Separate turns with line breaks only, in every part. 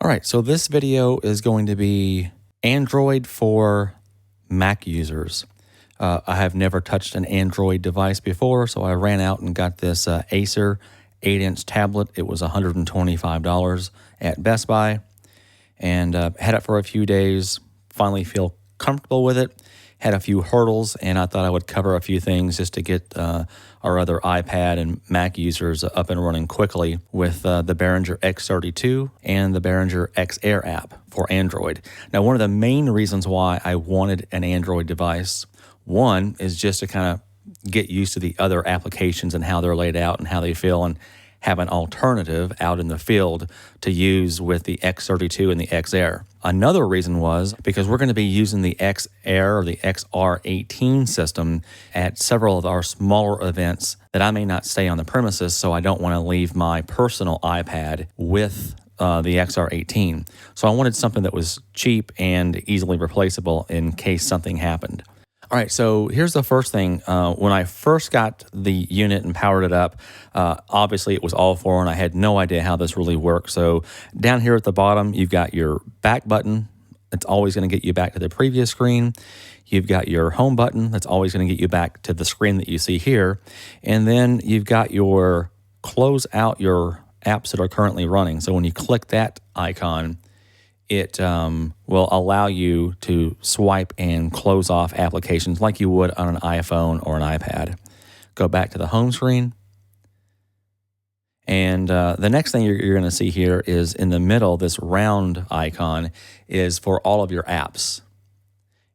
All right, so this video is going to be Android for Mac users. I have never touched an Android device before, so I ran out and got this Acer 8-inch tablet. It was $125 at Best Buy, and had it for a few days, finally feel comfortable with it. Had a few hurdles, and I thought I would cover a few things just to get our other iPad and Mac users up and running quickly with the Behringer X32 and the Behringer XR app for Android. Now, one of the main reasons why I wanted an Android device, one is just to kind of get used to the other applications and how they're laid out and how they feel, and have an alternative out in the field to use with the X32 and the XR. Another reason was because we're going to be using the XR or the XR18 system at several of our smaller events that I may not stay on the premises, so I don't want to leave my personal iPad with the XR18. So I wanted something that was cheap and easily replaceable in case something happened. All right, so here's the first thing. When I first got the unit and powered it up, obviously it was all foreign. I had no idea how this really works. So down here at the bottom, you've got your back button. It's always going to get you back to the previous screen. You've got your home button. That's always going to get you back to the screen that you see here. And then you've got your close out your apps that are currently running. So when you click that icon, it will allow you to swipe and close off applications like you would on an iPhone or an iPad. Go back to the home screen. And the next thing you're going to see here is in the middle, this round icon is for all of your apps.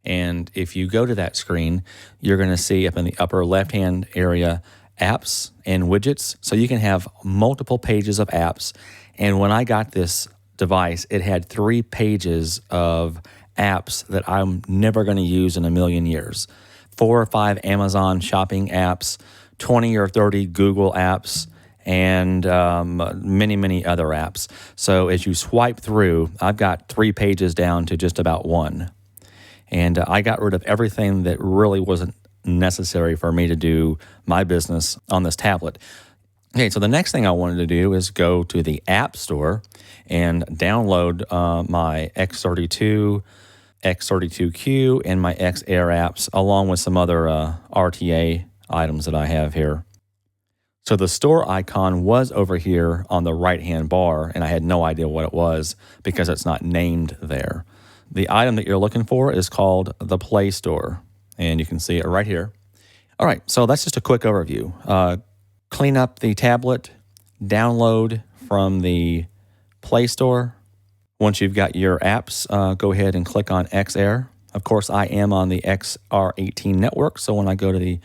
And if you go to that screen, you're going to see up in the upper left-hand area, apps and widgets. So you can have multiple pages of apps. And when I got this device, it had 3 pages of apps that I'm never going to use in a million years. 4 or 5 Amazon shopping apps, 20 or 30 Google apps, and many, many other apps. So as you swipe through, I've got 3 pages down to just about 1. And I got rid of everything that really wasn't necessary for me to do my business on this tablet. Okay, so the next thing I wanted to do is go to the App Store and download my X32, X32Q, and my XR apps, along with some other RTA items that I have here. So the store icon was over here on the right-hand bar, and I had no idea what it was because it's not named there. The item that you're looking for is called the Play Store, and you can see it right here. All right, so that's just a quick overview. Clean up the tablet, download from the Play Store. Once you've got your apps, go ahead and click on XR. Of course, I am on the XR18 network, so when I go to the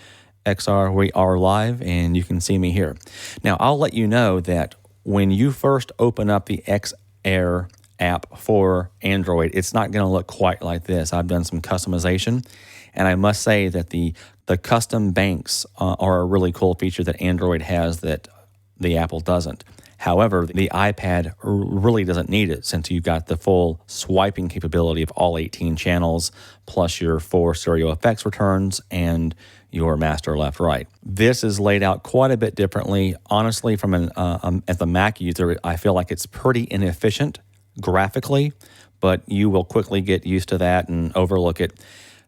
XR, we are live, and you can see me here. Now, I'll let you know that when you first open up the XR app for Android, it's not going to look quite like this. I've done some customization, and I must say that the custom banks are a really cool feature that Android has that the Apple doesn't. However, the iPad really doesn't need it since you've got the full swiping capability of all 18 channels, plus your 4 stereo effects returns and your master left-right. This is laid out quite a bit differently. Honestly, from as a Mac user, I feel like it's pretty inefficient graphically, but you will quickly get used to that and overlook it.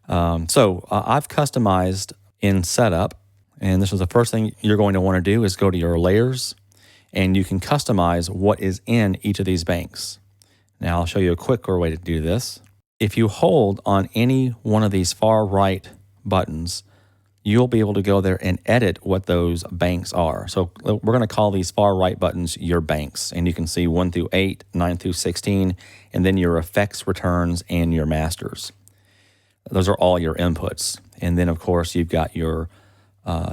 So I've customized in setup, and this is the first thing you're going to want to do is go to your layers, and you can customize what is in each of these banks. Now I'll show you a quicker way to do this. If you hold on any one of these far right buttons, you'll be able to go there and edit what those banks are. So we're going to call these far right buttons your banks, and you can see 1 through 8, 9 through 16, and then your effects returns and your masters. Those are all your inputs. And then, of course, you've got your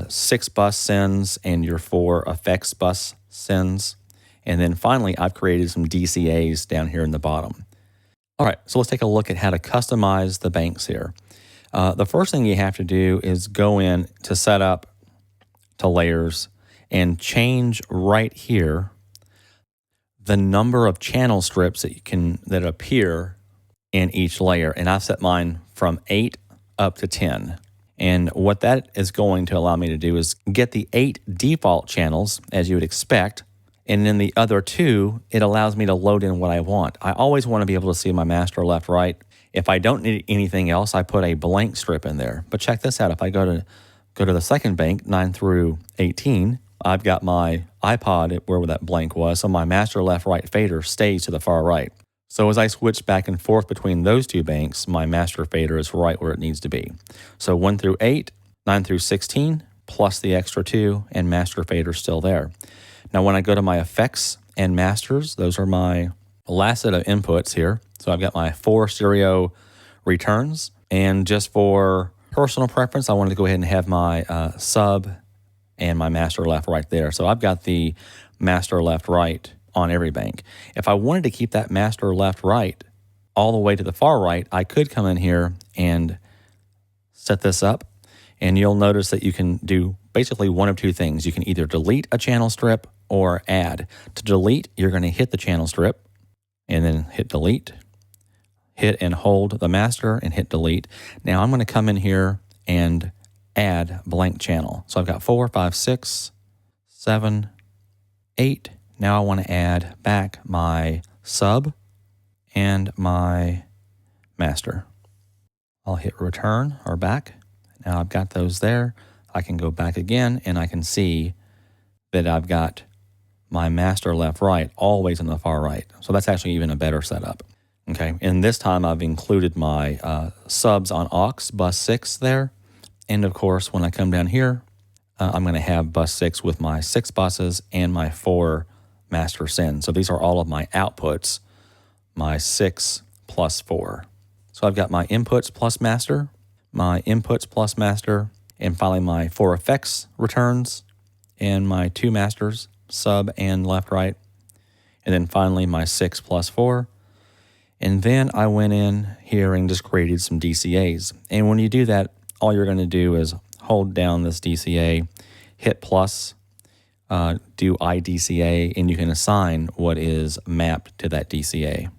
6 bus sends and your 4 effects bus sends. And then finally, I've created some DCAs down here in the bottom. All right, so let's take a look at how to customize the banks here. The first thing you have to do is go in to Setup, to Layers, and change right here the number of channel strips that appear in each layer. And I've set mine from 8 up to 10. And what that is going to allow me to do is get the 8 default channels, as you would expect, And in the other two, it allows me to load in what I want. I always want to be able to see my master left, right. If I don't need anything else, I put a blank strip in there. But check this out. If I go to the second bank, 9 through 18, I've got my iPod where that blank was, so my master left, right fader stays to the far right. So as I switch back and forth between those two banks, my master fader is right where it needs to be. So 1 through 8, 9 through 16, plus the extra 2, and master fader still there. Now when I go to my effects and masters, those are my last set of inputs here. So I've got my 4 stereo returns, and just for personal preference, I wanted to go ahead and have my sub and my master left right there. So I've got the master left right on every bank. If I wanted to keep that master left right all the way to the far right, I could come in here and set this up, and you'll notice that you can do basically one of two things. You can either delete a channel strip or add. To delete, you're going to hit the channel strip and then hit delete, hit and hold the master and hit delete. Now I'm going to come in here and add blank channel. So I've got 4, 5, 6, 7, 8. Now I want to add back my sub and my master. I'll hit return or back. Now I've got those there. I can go back again and I can see that I've got my master left, right, always in the far right. So that's actually even a better setup. Okay, and this time I've included my subs on aux, bus 6 there. And of course, when I come down here, I'm going to have bus 6 with my 6 buses and my 4 master sends. So these are all of my outputs, my 6 plus 4. So I've got my inputs plus master, my inputs plus master, and finally my 4 effects returns, and my 2 masters, sub and left, right, and then finally my 6 plus 4. And then I went in here and just created some DCAs. And when you do that, all you're going to do is hold down this DCA, hit plus, do IDCA, and you can assign what is mapped to that DCA.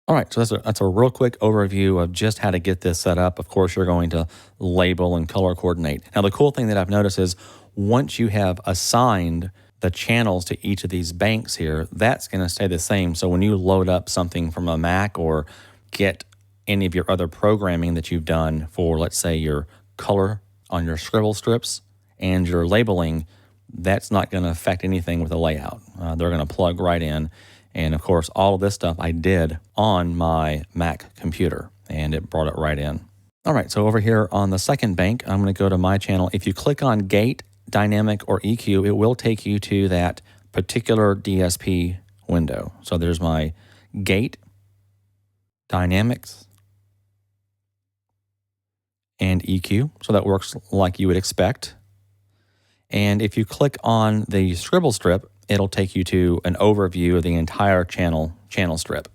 All right, so that's a real quick overview of just how to get this set up. Of course, you're going to label and color coordinate. Now, the cool thing that I've noticed is once you have assigned the channels to each of these banks here, that's going to stay the same. So when you load up something from a Mac or get any of your other programming that you've done for, let's say, your color on your scribble strips and your labeling, that's not going to affect anything with the layout. They're going to plug right in. And of course, all of this stuff I did on my Mac computer, and it brought it right in. All right, so over here on the second bank, I'm going to go to my channel. If you click on Gate, Dynamic, or EQ, it will take you to that particular DSP window. So there's my Gate, Dynamics, and EQ. So that works like you would expect. And if you click on the scribble strip, it'll take you to an overview of the entire channel strip.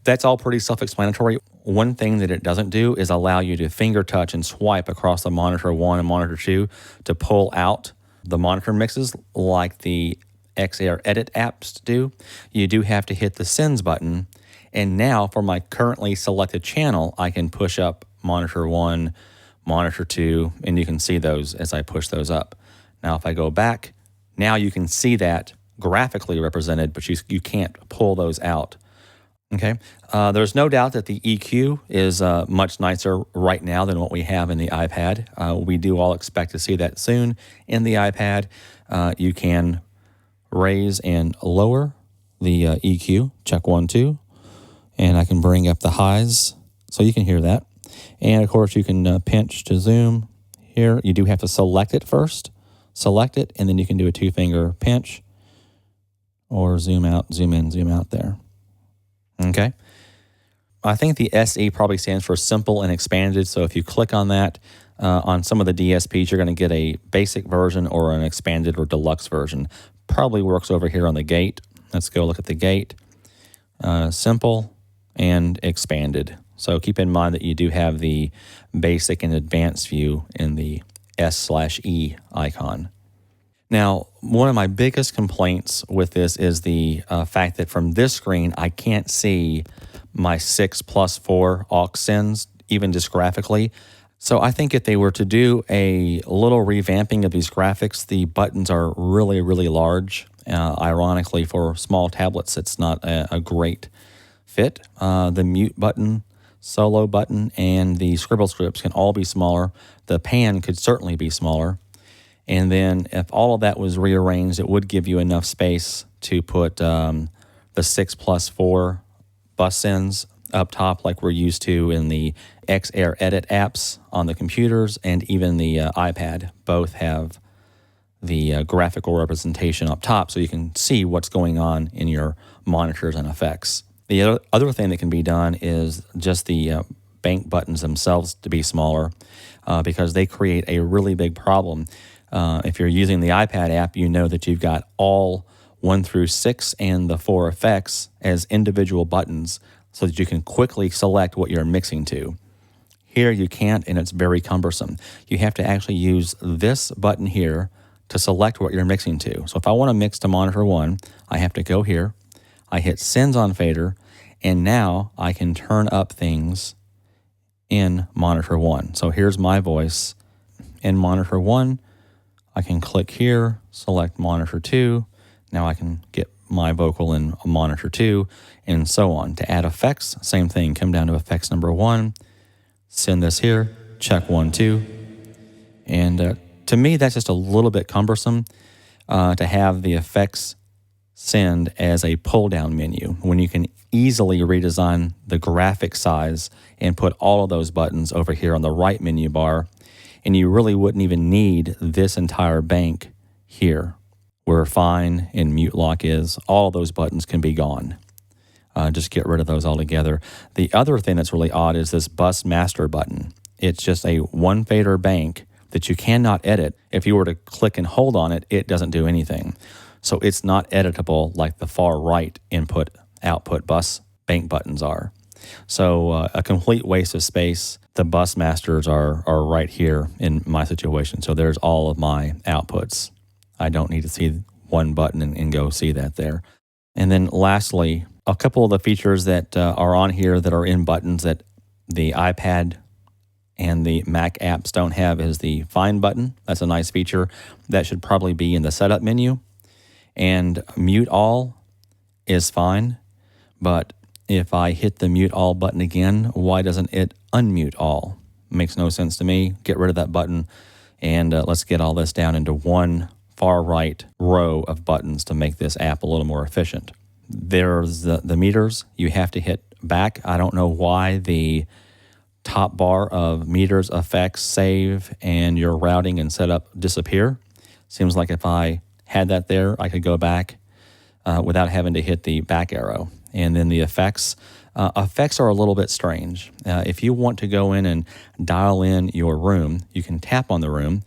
That's all pretty self-explanatory. One thing that it doesn't do is allow you to finger touch and swipe across the monitor 1 and monitor 2 to pull out the monitor mixes like the XR Edit apps do. You do have to hit the Sends button. And now for my currently selected channel, I can push up monitor 1, monitor 2, and you can see those as I push those up. Now if I go back, now you can see that graphically represented, but you can't pull those out. Okay, there's no doubt that the EQ is much nicer right now than what we have in the iPad. We do all expect to see that soon in the iPad. You can raise and lower the EQ, check 1, 2, and I can bring up the highs so you can hear that. And of course you can pinch to zoom here. You do have to select it first. Select it, and then you can do a 2-finger pinch or zoom out, zoom in, zoom out there. Okay. I think the SE probably stands for simple and expanded. So if you click on that, on some of the DSPs, you're going to get a basic version or an expanded or deluxe version. Probably works over here on the Gate. Let's go look at the Gate. Simple and expanded. So keep in mind that you do have the basic and advanced view in the S/E icon. Now, one of my biggest complaints with this is the fact that from this screen, I can't see my 6 plus 4 aux sends, even just graphically. So I think if they were to do a little revamping of these graphics, the buttons are really, really large. Ironically, for small tablets, it's not a great fit. The mute button, solo button, and the scribble strips can all be smaller. The pan could certainly be smaller. And then if all of that was rearranged, it would give you enough space to put the 6+4 bus ends up top like we're used to in the XR Edit apps on the computers, and even the iPad both have the graphical representation up top so you can see what's going on in your monitors and effects. The other thing that can be done is just the bank buttons themselves to be smaller because they create a really big problem. If you're using the iPad app, you know that you've got all 1 through 6 and the 4 effects as individual buttons so that you can quickly select what you're mixing to. Here you can't, and it's very cumbersome. You have to actually use this button here to select what you're mixing to. So if I want to mix to monitor 1, I have to go here, I hit Sends on Fader, and now I can turn up things in monitor 1. So here's my voice in monitor 1. I can click here, select monitor 2. Now I can get my vocal in monitor 2, and so on. To add effects, same thing. Come down to effects number 1, send this here, check 1, 2. And to me, that's just a little bit cumbersome to have the effects send as a pull-down menu when you can easily redesign the graphic size and put all of those buttons over here on the right menu bar, and you really wouldn't even need this entire bank here where Fine and Mute Lock is. All of those buttons can be gone. Just get rid of those altogether. The other thing that's really odd is this Bus Master button. It's just a one fader bank that you cannot edit. If you were to click and hold on it, it doesn't do anything. So it's not editable like the far right input output bus bank buttons are. So a complete waste of space. The Bus Masters are right here in my situation. So there's all of my outputs. I don't need to see one button and go see that there. And then lastly, a couple of the features that are on here that are in buttons that the iPad and the Mac apps don't have is the Find button. That's a nice feature. That should probably be in the setup menu. And Mute All is fine, but if I hit the Mute All button again, why doesn't it unmute all? Makes no sense to me. Get rid of that button, and let's get all this down into one far right row of buttons to make this app a little more efficient. There's the meters. You have to hit back. I don't know why the top bar of meters, effects, save, and your routing and setup disappear. Seems like if I had that there, I could go back without having to hit the back arrow. And then the effects. Effects are a little bit strange. If you want to go in and dial in your room, you can tap on the room,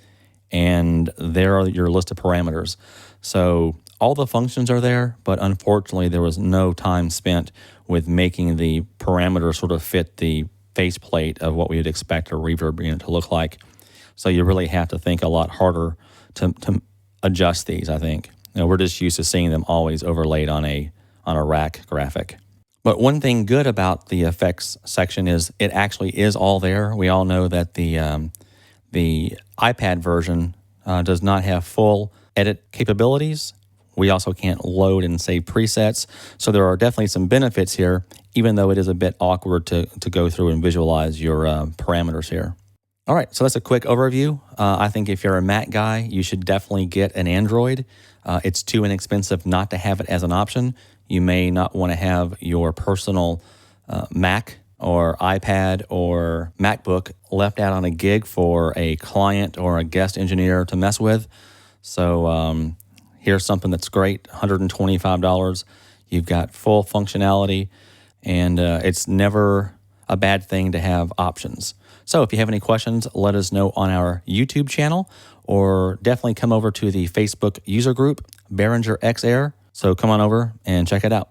and there are your list of parameters. So all the functions are there, but unfortunately there was no time spent with making the parameters sort of fit the faceplate of what we would expect a reverb unit to look like. So you really have to think a lot harder to adjust these, I think. You know, we're just used to seeing them always overlaid on a rack graphic. But one thing good about the effects section is it actually is all there. We all know that the iPad version does not have full edit capabilities. We also can't load and save presets. So there are definitely some benefits here, even though it is a bit awkward to go through and visualize your parameters here. All right, so that's a quick overview. I think if you're a Mac guy, you should definitely get an Android. It's too inexpensive not to have it as an option. You may not want to have your personal Mac or iPad or MacBook left out on a gig for a client or a guest engineer to mess with. So here's something that's great, $125. You've got full functionality, and it's never a bad thing to have options. So if you have any questions, let us know on our YouTube channel, or definitely come over to the Facebook user group, Behringer XR. So come on over and check it out.